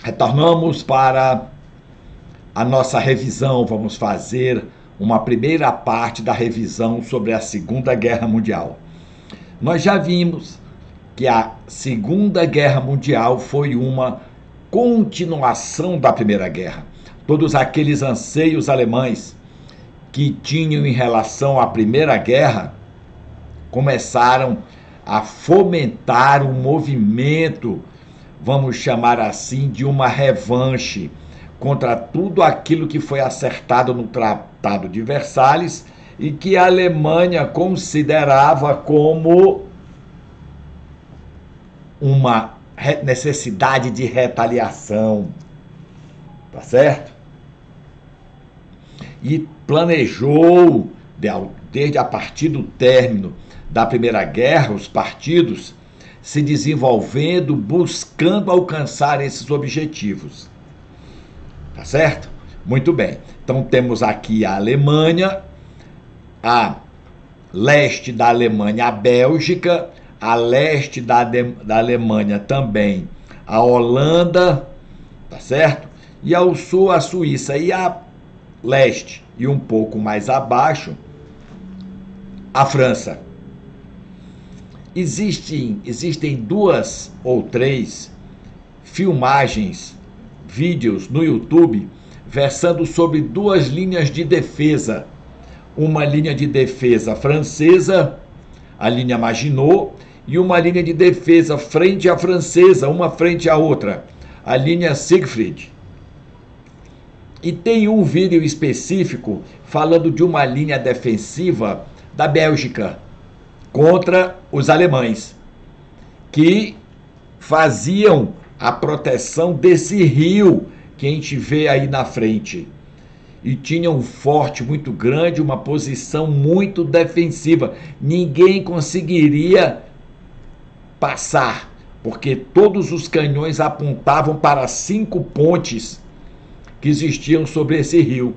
Retornamos para a nossa revisão. Vamos fazer uma primeira parte da revisão sobre a Segunda Guerra Mundial. Nós já vimos que a Segunda Guerra Mundial foi uma continuação da Primeira Guerra. Todos aqueles anseios alemães que tinham em relação à Primeira Guerra começaram a fomentar um movimento, vamos chamar assim, de uma revanche contra tudo aquilo que foi acertado no Tratado de Versalhes e que a Alemanha considerava como uma necessidade de retaliação, tá certo? E planejou, desde a partir do término da Primeira Guerra, os partidos se desenvolvendo, buscando alcançar esses objetivos. Tá certo? Muito bem. Então temos aqui a Alemanha, a leste da Alemanha, a Bélgica, a leste da Alemanha também a Holanda, tá certo? E ao sul a Suíça, e a leste e um pouco mais abaixo a França. Existem duas ou três filmagens, vídeos no YouTube versando sobre duas linhas de defesa. Uma linha de defesa francesa, a linha Maginot, e uma linha de defesa frente à francesa, uma frente à outra, a linha Siegfried. E tem um vídeo específico falando de uma linha defensiva da Bélgica contra os alemães, que faziam a proteção desse rio que a gente vê aí na frente. E tinha um forte muito grande, uma posição muito defensiva. Ninguém conseguiria passar, porque todos os canhões apontavam para 5 pontes que existiam sobre esse rio.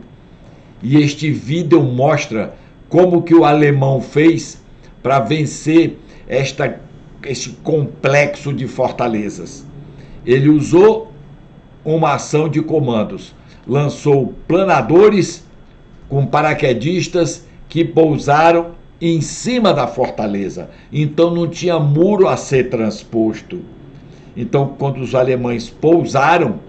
E este vídeo mostra como que o alemão fez para vencer este complexo de fortalezas. Ele usou uma ação de comandos, lançou planadores com paraquedistas que pousaram em cima da fortaleza. Então não tinha muro a ser transposto. Então, quando os alemães pousaram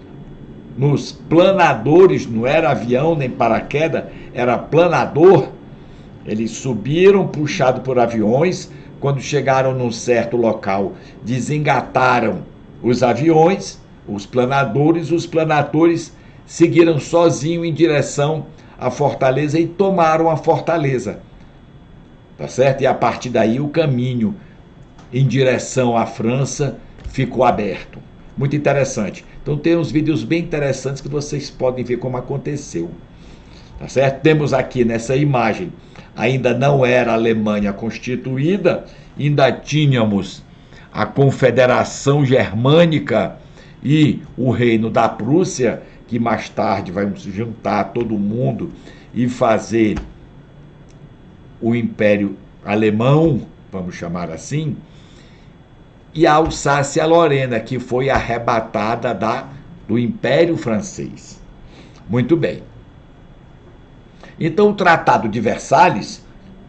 nos planadores, não era avião nem paraquedas, era planador, eles subiram puxados por aviões. Quando chegaram num certo local, desengataram os aviões, os planadores seguiram sozinhos em direção à fortaleza e tomaram a fortaleza. Tá certo? E a partir daí o caminho em direção à França ficou aberto. Muito interessante. Então tem uns vídeos bem interessantes que vocês podem ver como aconteceu. Tá certo? Temos aqui nessa imagem, ainda não era a Alemanha constituída, ainda tínhamos a Confederação Germânica e o Reino da Prússia, que mais tarde vai juntar todo mundo e fazer o Império Alemão, vamos chamar assim, e a Alsácia-Lorena, que foi arrebatada do Império Francês. Muito bem. Então o Tratado de Versalhes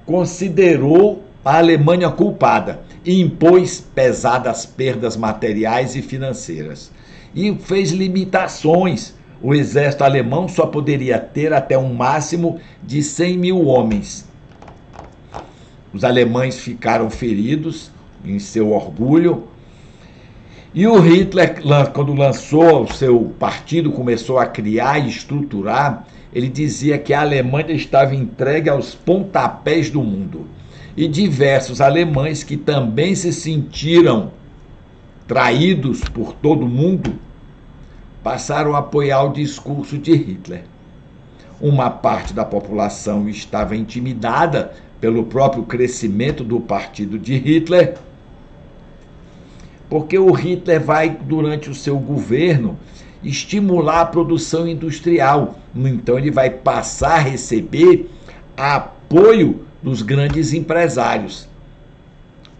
considerou a Alemanha culpada e impôs pesadas perdas materiais e financeiras. E fez limitações. O exército alemão só poderia ter até um máximo de 100 mil homens. Os alemães ficaram feridos em seu orgulho. E o Hitler, quando lançou o seu partido, começou a criar e estruturar, ele dizia que a Alemanha estava entregue aos pontapés do mundo. E diversos alemães que também se sentiram traídos por todo mundo passaram a apoiar o discurso de Hitler. Uma parte da população estava intimidada pelo próprio crescimento do partido de Hitler, porque o Hitler vai, durante o seu governo, estimular a produção industrial. Então ele vai passar a receber apoio dos grandes empresários,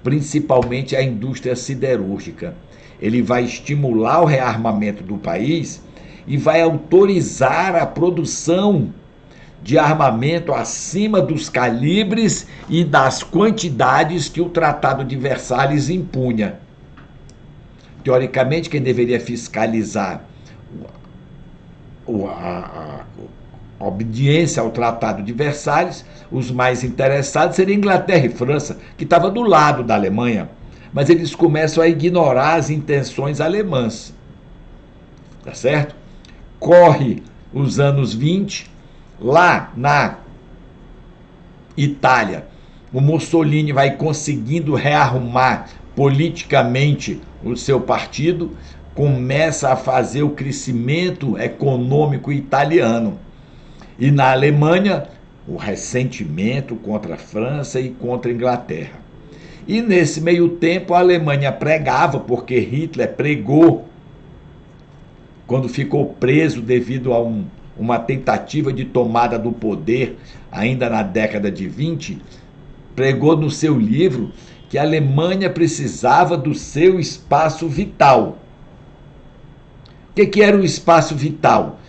principalmente a indústria siderúrgica. ele vai estimular o rearmamento do país e vai autorizar a produção de armamento acima dos calibres e das quantidades que o Tratado de Versalhes impunha. Teoricamente, quem deveria fiscalizar a obediência ao Tratado de Versalhes, os mais interessados seriam Inglaterra e França, que estava do lado da Alemanha, mas eles começam a ignorar as intenções alemãs. Tá certo? Corre os anos 20, lá na Itália, o Mussolini vai conseguindo rearrumar politicamente o seu partido, começa a fazer o crescimento econômico italiano. E na Alemanha, o ressentimento contra a França e contra a Inglaterra. E nesse meio tempo a Alemanha pregava, porque Hitler pregou, quando ficou preso devido a uma tentativa de tomada do poder, ainda na década de 20, pregou no seu livro que a Alemanha precisava do seu espaço vital. O que era o espaço vital?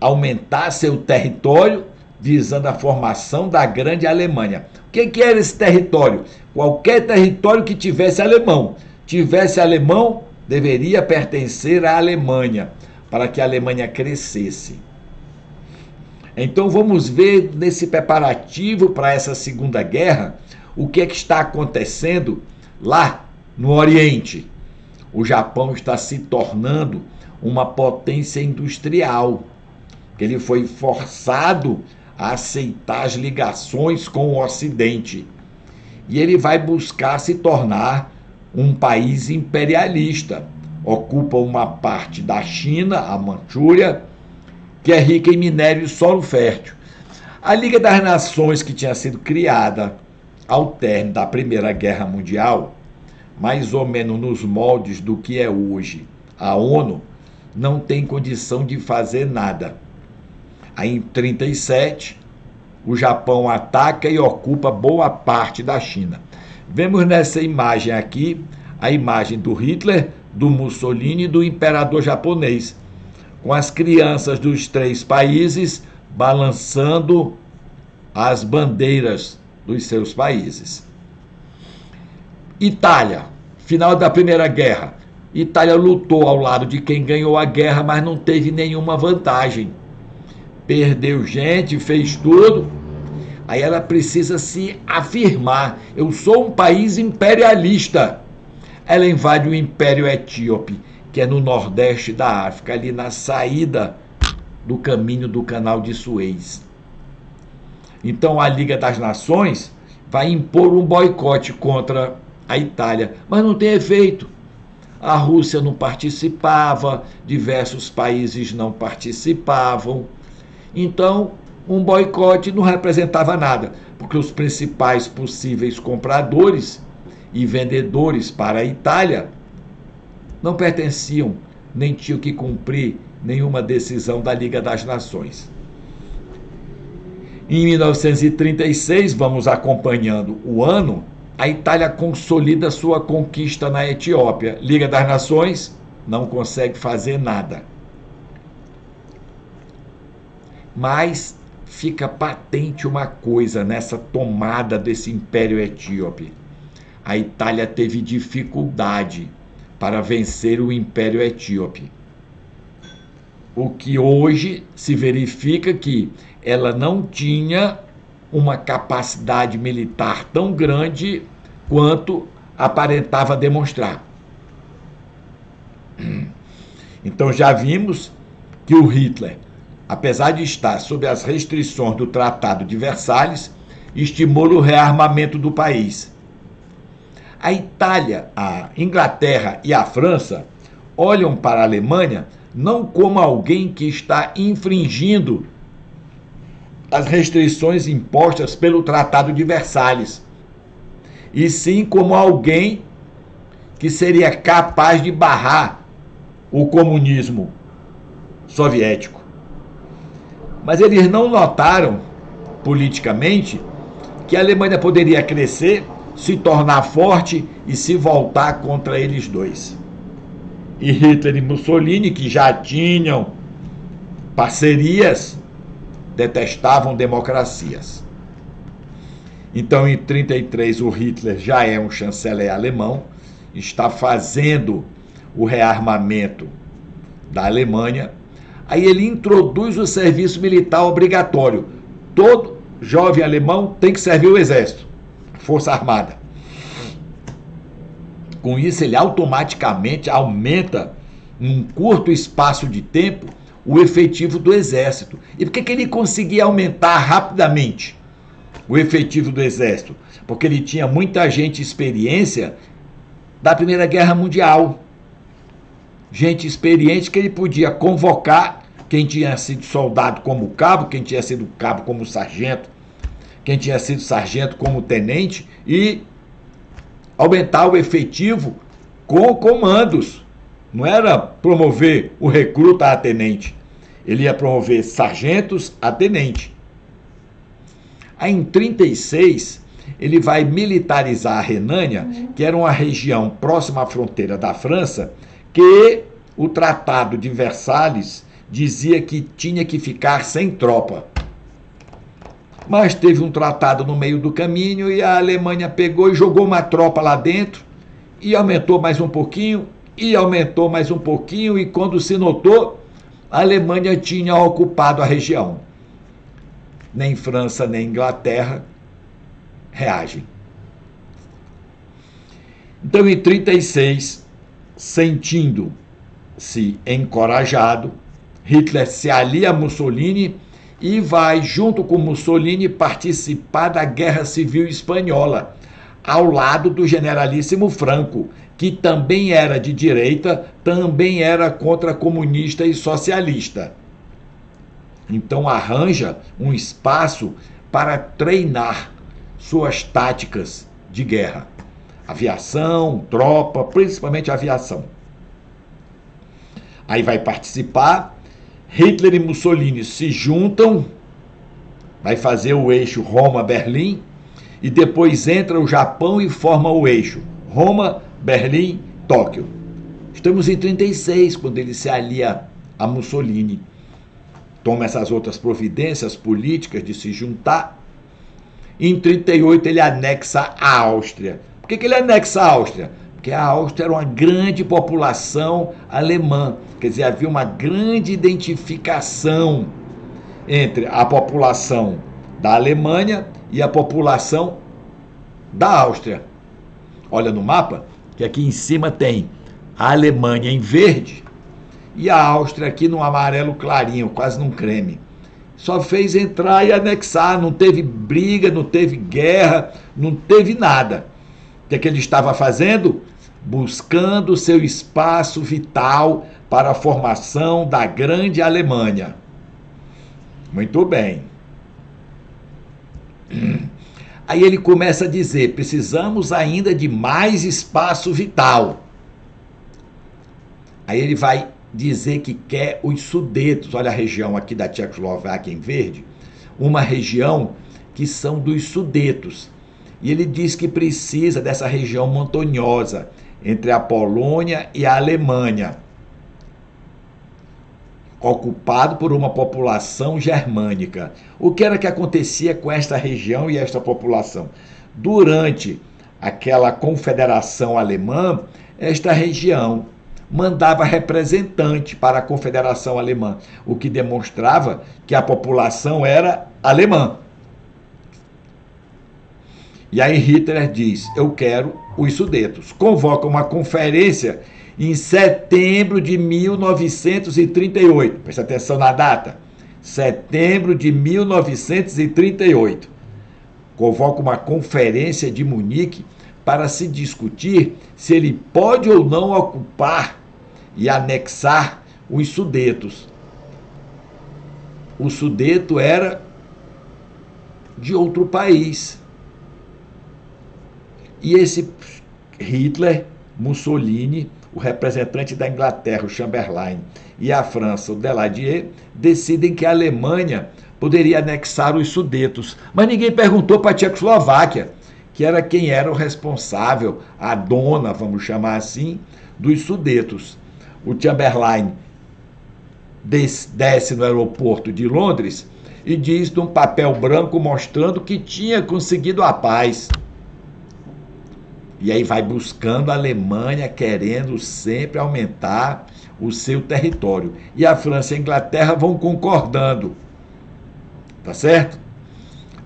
Aumentar seu território, visando a formação da grande Alemanha. O que era esse território? Qualquer território que tivesse alemão. Tivesse alemão, deveria pertencer à Alemanha, para que a Alemanha crescesse. Então vamos ver nesse preparativo para essa Segunda Guerra, o que está acontecendo lá no Oriente. O Japão está se tornando uma potência industrial. Ele foi forçado a aceitar as ligações com o Ocidente. E ele vai buscar se tornar um país imperialista. Ocupa uma parte da China, a Manchúria, que é rica em minério e solo fértil. A Liga das Nações, que tinha sido criada ao término da Primeira Guerra Mundial, mais ou menos nos moldes do que é hoje a ONU, não tem condição de fazer nada. Aí, em 1937, o Japão ataca e ocupa boa parte da China. Vemos nessa imagem aqui a imagem do Hitler, do Mussolini e do imperador japonês, com as crianças dos três países balançando as bandeiras dos seus países. Itália, final da Primeira Guerra. Itália lutou ao lado de quem ganhou a guerra, mas não teve nenhuma vantagem. Perdeu gente, fez tudo. Aí ela precisa se afirmar. Eu sou um país imperialista. Ela invade o Império Etíope, que é no nordeste da África, ali na saída do caminho do Canal de Suez. Então a Liga das Nações vai impor um boicote contra a Itália, mas não tem efeito. A Rússia não participava, diversos países não participavam. Então, um boicote não representava nada, porque os principais possíveis compradores e vendedores para a Itália não pertenciam, nem tinham que cumprir nenhuma decisão da Liga das Nações. Em 1936, vamos acompanhando o ano, a Itália consolida sua conquista na Etiópia. Liga das Nações não consegue fazer nada. Mas fica patente uma coisa nessa tomada desse Império Etíope. A Itália teve dificuldade para vencer o Império Etíope. O que hoje se verifica que ela não tinha uma capacidade militar tão grande quanto aparentava demonstrar. Então já vimos que o Hitler, apesar de estar sob as restrições do Tratado de Versalhes, estimula o rearmamento do país. A Itália, a Inglaterra e a França olham para a Alemanha não como alguém que está infringindo as restrições impostas pelo Tratado de Versalhes, e sim como alguém que seria capaz de barrar o comunismo soviético. Mas eles não notaram, politicamente, que a Alemanha poderia crescer, se tornar forte e se voltar contra eles dois. E Hitler e Mussolini, que já tinham parcerias, detestavam democracias. Então, em 1933, o Hitler já é um chanceler alemão, está fazendo o rearmamento da Alemanha. Aí ele introduz o serviço militar obrigatório. Todo jovem alemão tem que servir o exército, Força Armada. Com isso, ele automaticamente aumenta, num curto espaço de tempo, o efetivo do exército. E por que ele conseguia aumentar rapidamente o efetivo do exército? Porque ele tinha muita gente experiência da Primeira Guerra Mundial. Gente experiente que ele podia convocar, quem tinha sido soldado como cabo, quem tinha sido cabo como sargento, quem tinha sido sargento como tenente, e aumentar o efetivo com comandos. Não era promover o recruta a tenente, ele ia promover sargentos a tenente. Aí, em 1936, ele vai militarizar a Renânia, que era uma região próxima à fronteira da França, que o Tratado de Versalhes dizia que tinha que ficar sem tropa. Mas teve um tratado no meio do caminho e a Alemanha pegou e jogou uma tropa lá dentro e aumentou mais um pouquinho, e aumentou mais um pouquinho, e quando se notou, a Alemanha tinha ocupado a região. Nem França, nem Inglaterra reagem. Então, em 1936, sentindo-se encorajado, Hitler se alia a Mussolini e vai, junto com Mussolini, participar da Guerra Civil Espanhola, ao lado do generalíssimo Franco, que também era de direita, também era contra comunista e socialista. Então arranja um espaço para treinar suas táticas de guerra. Aviação, tropa, principalmente aviação. Aí vai participar, Hitler e Mussolini se juntam, vai fazer o eixo Roma-Berlim, e depois entra o Japão e forma o eixo Roma, Berlim, Tóquio. Estamos em 1936, quando ele se alia a Mussolini. Toma essas outras providências políticas de se juntar. Em 1938 ele anexa a Áustria. Por que ele anexa a Áustria? Porque a Áustria era uma grande população alemã. Quer dizer, havia uma grande identificação entre a população da Alemanha e a população da Áustria. Olha no mapa, que aqui em cima tem a Alemanha em verde e a Áustria aqui no amarelo clarinho, quase num creme. Só fez entrar e anexar, não teve briga, não teve guerra, não teve nada. O que ele estava fazendo? Buscando seu espaço vital para a formação da grande Alemanha. Muito bem. Aí ele começa a dizer, precisamos ainda de mais espaço vital. Aí ele vai dizer que quer os Sudetos, olha a região aqui da Tchecoslováquia em verde, uma região que são dos Sudetos. E ele diz que precisa dessa região montanhosa entre a Polônia e a Alemanha, ocupado por uma população germânica. O que era que acontecia com esta região e esta população? Durante aquela confederação alemã, esta região mandava representante para a confederação alemã, o que demonstrava que a população era alemã. E aí Hitler diz, eu quero os Sudetos. Convoca uma conferência em setembro de 1938. Presta atenção na data. Setembro de 1938. Convoca uma conferência de Munique para se discutir se ele pode ou não ocupar e anexar os Sudetos. O Sudeto era de outro país. E esse Hitler, Mussolini, o representante da Inglaterra, o Chamberlain, e a França, o Daladier, decidem que a Alemanha poderia anexar os Sudetos. Mas ninguém perguntou para a Tchecoslováquia, que era quem era o responsável, a dona, vamos chamar assim, dos Sudetos. o Chamberlain desce no aeroporto de Londres e diz num papel branco mostrando que tinha conseguido a paz. E aí vai buscando a Alemanha, querendo sempre aumentar o seu território. E a França e a Inglaterra vão concordando. Tá certo?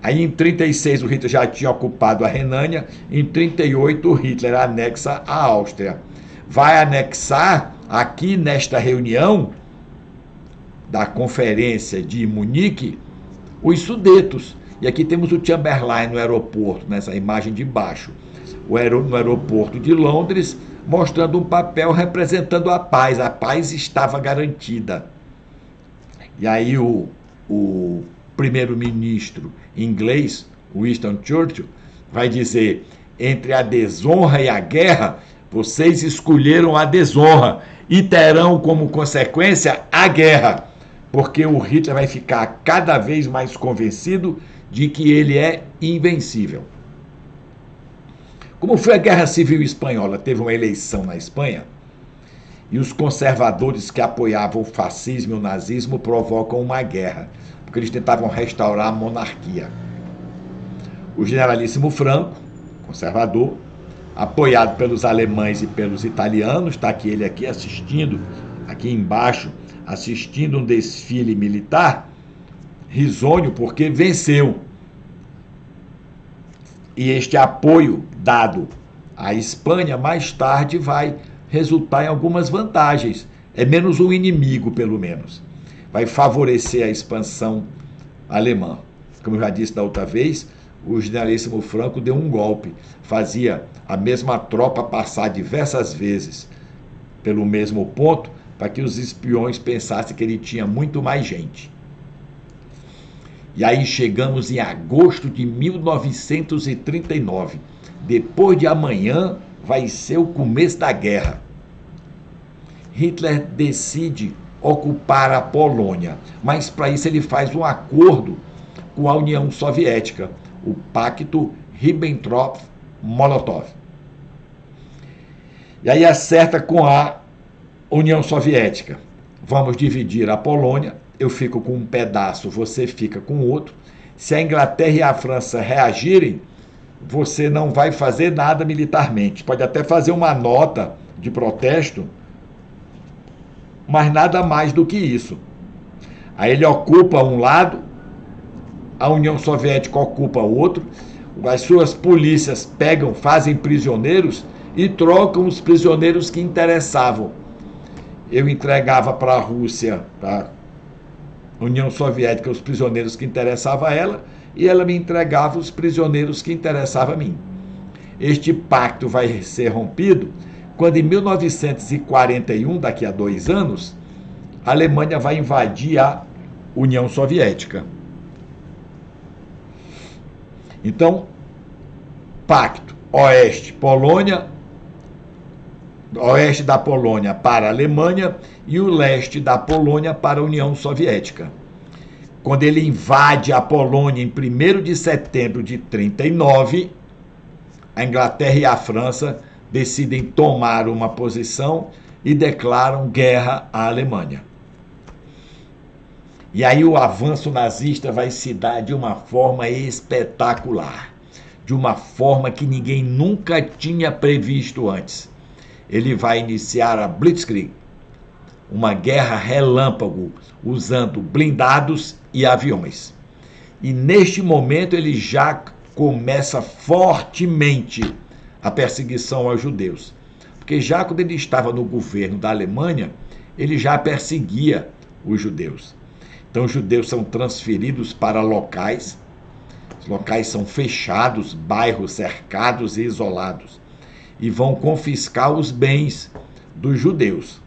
Aí em 36 o Hitler já tinha ocupado a Renânia, em 38 o Hitler anexa a Áustria. Vai anexar aqui nesta reunião da conferência de Munique os Sudetos. E aqui temos o Chamberlain no aeroporto, nessa imagem de baixo. No aeroporto de Londres, mostrando um papel representando a paz estava garantida. E aí o primeiro-ministro inglês, Winston Churchill, vai dizer: entre a desonra e a guerra, vocês escolheram a desonra e terão como consequência a guerra, porque o Hitler vai ficar cada vez mais convencido de que ele é invencível. Como foi a Guerra Civil Espanhola? Teve uma eleição na Espanha e os conservadores que apoiavam o fascismo e o nazismo provocam uma guerra, porque eles tentavam restaurar a monarquia. O generalíssimo Franco, conservador, apoiado pelos alemães e pelos italianos, está aqui ele aqui assistindo, aqui embaixo, assistindo um desfile militar, risonho porque venceu. E este apoio dado à Espanha mais tarde vai resultar em algumas vantagens. É menos um inimigo, pelo menos. Vai favorecer a expansão alemã. Como eu já disse da outra vez, o generalíssimo Franco deu um golpe. Fazia a mesma tropa passar diversas vezes pelo mesmo ponto para que os espiões pensassem que ele tinha muito mais gente. E aí chegamos em agosto de 1939. Depois de amanhã vai ser o começo da guerra. Hitler decide ocupar a Polônia, mas para isso ele faz um acordo com a União Soviética, o Pacto Ribbentrop-Molotov. E aí acerta com a União Soviética. Vamos dividir a Polônia. Eu fico com um pedaço, você fica com outro. Se a Inglaterra e a França reagirem, você não vai fazer nada militarmente. Pode até fazer uma nota de protesto, mas nada mais do que isso. Aí ele ocupa um lado, a União Soviética ocupa outro, as suas polícias pegam, fazem prisioneiros e trocam os prisioneiros que interessavam. Eu entregava para a Rússia, para União Soviética, os prisioneiros que interessavam a ela, e ela me entregava os prisioneiros que interessavam a mim. Este pacto vai ser rompido quando, em 1941, daqui a 2 anos, a Alemanha vai invadir a União Soviética. Então, pacto oeste-Polônia, oeste da Polônia para a Alemanha e o leste da Polônia para a União Soviética. Quando ele invade a Polônia em 1º de setembro de 1939, a Inglaterra e a França decidem tomar uma posição e declaram guerra à Alemanha. E aí o avanço nazista vai se dar de uma forma espetacular, de uma forma que ninguém nunca tinha previsto antes. Ele vai iniciar a Blitzkrieg, uma guerra relâmpago, usando blindados e aviões. E neste momento ele já começa fortemente a perseguição aos judeus. Porque já quando ele estava no governo da Alemanha, ele já perseguia os judeus. Então os judeus são transferidos para locais, os locais são fechados, bairros cercados e isolados, e vão confiscar os bens dos judeus.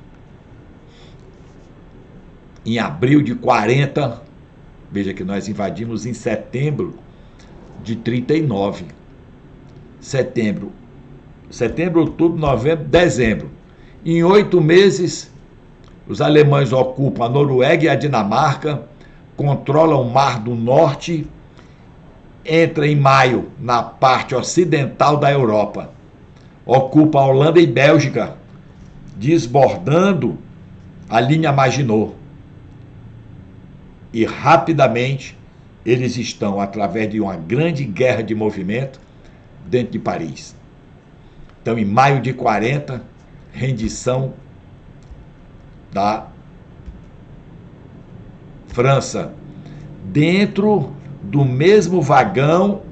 Em abril de 40, veja que nós invadimos em setembro de 39. Setembro, outubro, novembro, dezembro. Em 8 meses, os alemães ocupam a Noruega e a Dinamarca, controlam o Mar do Norte, entra em maio na parte ocidental da Europa, ocupa a Holanda e Bélgica, desbordando a linha Maginot. E rapidamente eles estão, através de uma grande guerra de movimento, dentro de Paris. Então, em maio de 40, rendição da França, dentro do mesmo vagão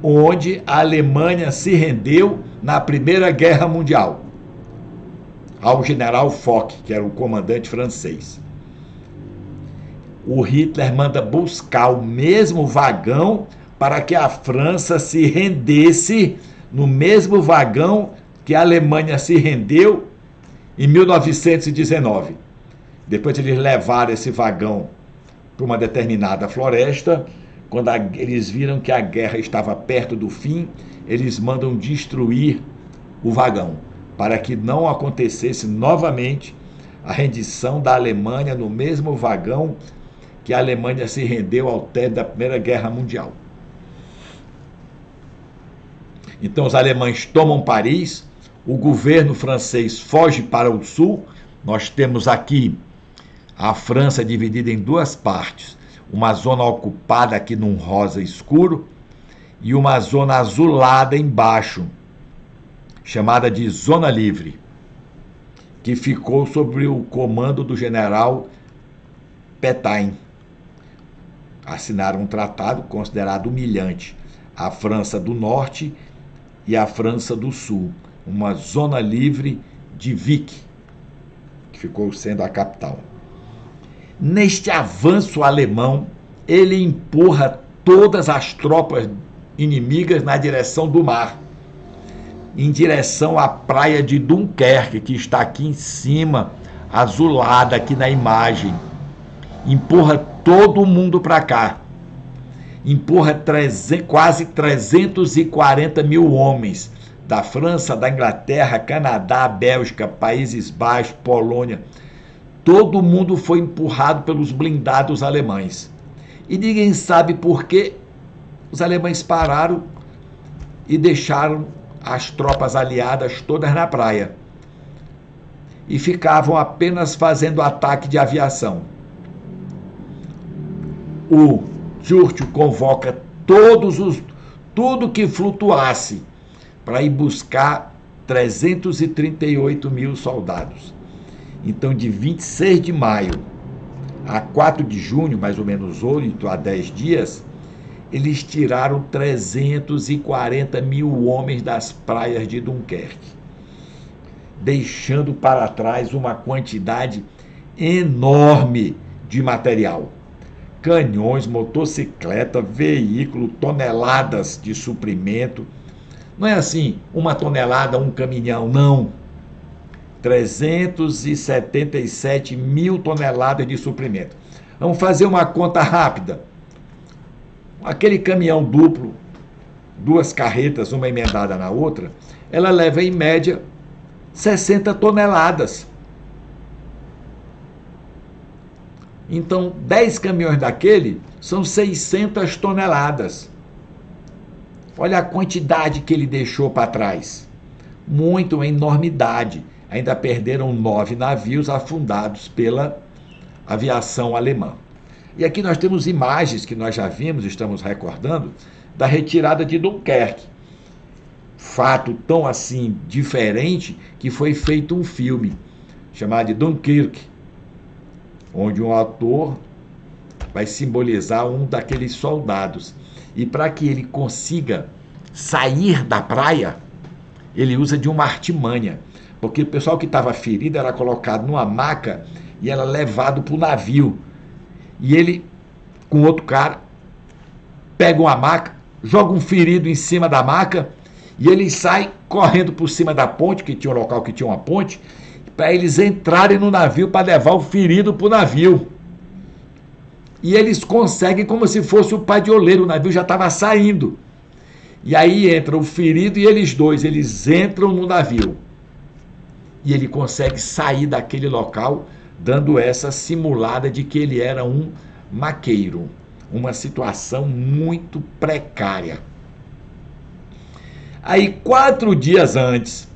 onde a Alemanha se rendeu na Primeira Guerra Mundial, ao general Foch, que era o comandante francês. O Hitler manda buscar o mesmo vagão para que a França se rendesse no mesmo vagão que a Alemanha se rendeu em 1919. Depois eles levaram esse vagão para uma determinada floresta. Quando eles viram que a guerra estava perto do fim, eles mandam destruir o vagão, para que não acontecesse novamente a rendição da Alemanha no mesmo vagão que a Alemanha se rendeu ao término da Primeira Guerra Mundial. Então os alemães tomam Paris, o governo francês foge para o sul. Nós temos aqui a França dividida em duas partes, uma zona ocupada aqui num rosa escuro e uma zona azulada embaixo, chamada de Zona Livre, que ficou sob o comando do general Pétain. Assinaram um tratado considerado humilhante, a França do Norte e a França do Sul, uma zona livre de Vic, que ficou sendo a capital. Neste avanço alemão, ele empurra todas as tropas inimigas na direção do mar, em direção à praia de Dunkerque, que está aqui em cima, azulada aqui na imagem. Empurra todo mundo para cá. Empurra quase 340 mil homens da França, da Inglaterra, Canadá, Bélgica, Países Baixos, Polônia. Todo mundo foi empurrado pelos blindados alemães. E ninguém sabe por que os alemães pararam e deixaram as tropas aliadas todas na praia. E ficavam apenas fazendo ataque de aviação. O Churchill convoca tudo que flutuasse para ir buscar 338 mil soldados. Então, de 26 de maio a 4 de junho, mais ou menos 8 a 10 dias, eles tiraram 340 mil homens das praias de Dunkerque, deixando para trás uma quantidade enorme de material. Canhões, motocicleta, veículo, toneladas de suprimento. Não é assim, uma tonelada, um caminhão, não. 377 mil toneladas de suprimento. Vamos fazer uma conta rápida. Aquele caminhão duplo, duas carretas, uma emendada na outra, ela leva em média 60 toneladas. Então, 10 caminhões daquele são 600 toneladas. Olha a quantidade que ele deixou para trás. Muito, uma enormidade. Ainda perderam 9 navios afundados pela aviação alemã. E aqui nós temos imagens que nós já vimos, estamos recordando, da retirada de Dunkerque. Fato tão assim diferente que foi feito um filme chamado de Dunkirk, onde um ator vai simbolizar um daqueles soldados. E para que ele consiga sair da praia, ele usa de uma artimanha. Porque o pessoal que estava ferido era colocado numa maca e era levado para o navio. E ele, com outro cara, pega uma maca, joga um ferido em cima da maca e ele sai correndo por cima da ponte, que tinha um local que tinha uma ponte, para eles entrarem no navio para levar o ferido para o navio. E eles conseguem como se fosse o padioleiro, o navio já estava saindo. E aí entra o ferido e eles dois, eles entram no navio. E ele consegue sair daquele local, dando essa simulada de que ele era um maqueiro. Uma situação muito precária. Aí, 4 dias antes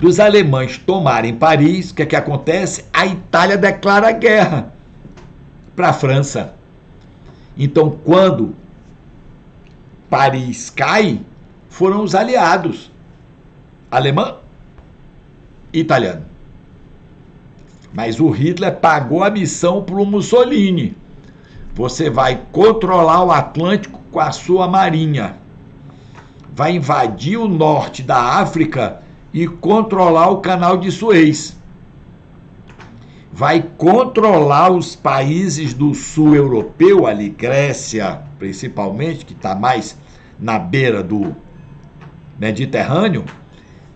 dos alemães tomarem Paris, o que é que acontece? A Itália declara guerra para a França. Então, quando Paris cai, foram os aliados, alemão e italiano. Mas o Hitler pagou a missão para o Mussolini. Você vai controlar o Atlântico com a sua marinha. Vai invadir o norte da África e controlar o canal de Suez. Vai controlar os países do sul europeu, ali Grécia principalmente, que está mais na beira do Mediterrâneo,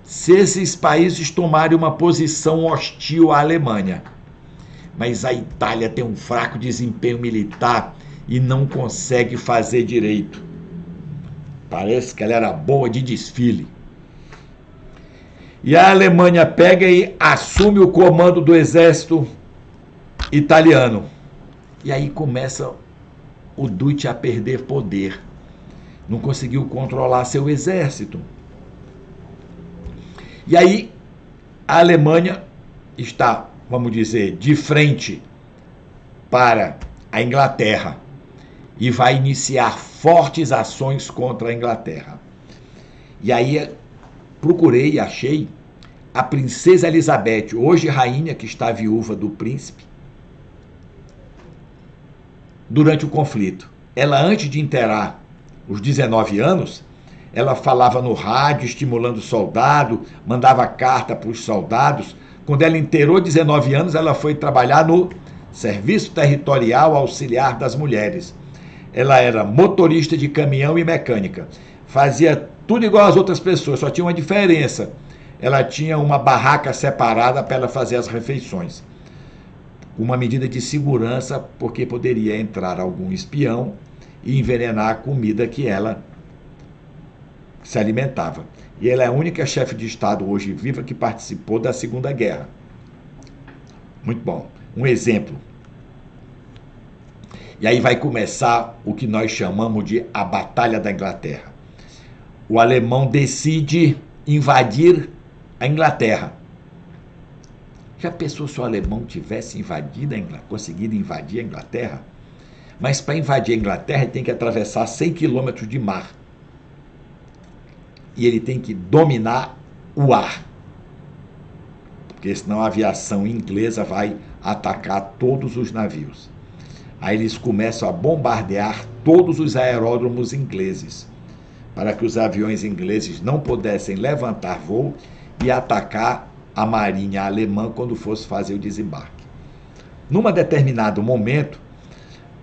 se esses países tomarem uma posição hostil à Alemanha. Mas a Itália tem um fraco desempenho militar e não consegue fazer direito. Parece que ela era boa de desfile. E a Alemanha pega e assume o comando do exército italiano. E aí começa o Duce a perder poder. Não conseguiu controlar seu exército. E aí a Alemanha está, vamos dizer, de frente para a Inglaterra e vai iniciar fortes ações contra a Inglaterra. E aí procurei e achei a princesa Elizabeth, hoje rainha, que está viúva do príncipe, durante o conflito. Ela, antes de inteirar os 19 anos, ela falava no rádio, estimulando o soldado, mandava carta para os soldados. Quando ela inteirou 19 anos, ela foi trabalhar no Serviço Territorial Auxiliar das Mulheres. Ela era motorista de caminhão e mecânica. Fazia tudo igual às outras pessoas, só tinha uma diferença. Ela tinha uma barraca separada para ela fazer as refeições. Uma medida de segurança, porque poderia entrar algum espião e envenenar a comida que ela se alimentava. E ela é a única chefe de Estado hoje viva que participou da Segunda Guerra. Muito bom. Um exemplo. E aí vai começar o que nós chamamos de a Batalha da Inglaterra. O alemão decide invadir a Inglaterra. Já pensou se o alemão tivesse conseguido invadir a Inglaterra? Mas para invadir a Inglaterra ele tem que atravessar 100 quilômetros de mar. E ele tem que dominar o ar. Porque senão a aviação inglesa vai atacar todos os navios. Aí eles começam a bombardear todos os aeródromos ingleses, para que os aviões ingleses não pudessem levantar voo e atacar a marinha alemã quando fosse fazer o desembarque. Num determinado momento,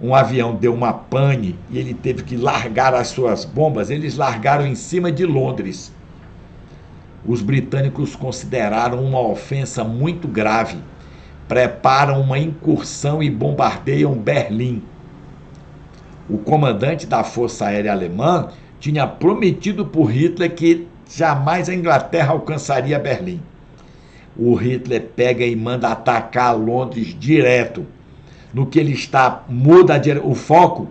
um avião deu uma pane e ele teve que largar as suas bombas. Eles largaram em cima de Londres. Os britânicos consideraram uma ofensa muito grave. Preparam uma incursão e bombardeiam Berlim. O comandante da Força Aérea Alemã tinha prometido por Hitler que jamais a Inglaterra alcançaria Berlim. O Hitler pega e manda atacar Londres direto. No que ele está, muda o foco.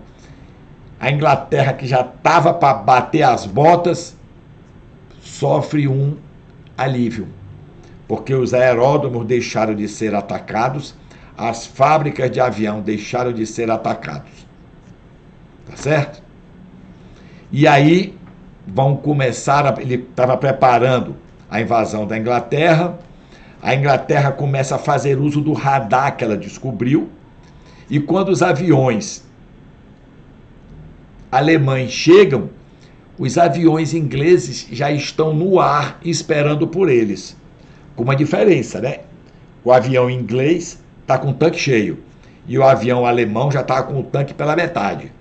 A Inglaterra, que já estava para bater as botas, sofre um alívio. Porque os aeródromos deixaram de ser atacados, as fábricas de avião deixaram de ser atacados. Tá certo? E aí vão começar, ele estava preparando a invasão da Inglaterra. A Inglaterra começa a fazer uso do radar que ela descobriu. E quando os aviões alemães chegam, os aviões ingleses já estão no ar esperando por eles. Com uma diferença, né? O avião inglês está com o tanque cheio e o avião alemão já está com o tanque pela metade.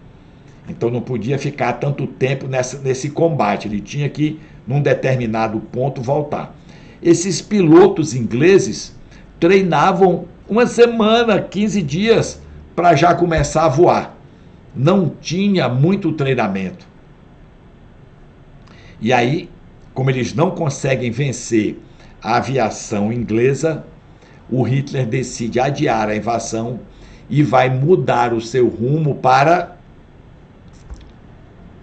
Então não podia ficar tanto tempo nesse combate. Ele tinha que, num determinado ponto, voltar. Esses pilotos ingleses treinavam uma semana, 15 dias, para já começar a voar. Não tinha muito treinamento. E aí, como eles não conseguem vencer a aviação inglesa, o Hitler decide adiar a invasão e vai mudar o seu rumo para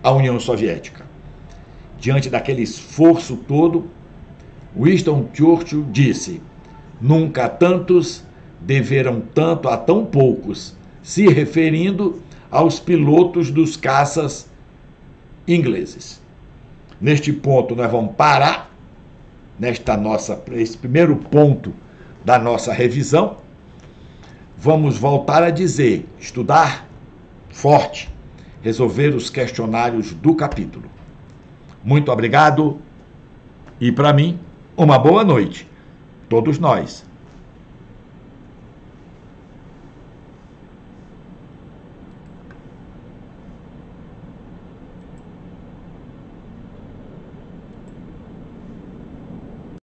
a União Soviética. Diante daquele esforço todo, Winston Churchill disse: nunca tantos deveram tanto a tão poucos, se referindo aos pilotos dos caças ingleses. Neste ponto nós vamos parar, esse primeiro ponto da nossa revisão. Vamos voltar a dizer, estudar forte, resolver os questionários do capítulo. Muito obrigado e, para mim, uma boa noite. Todos nós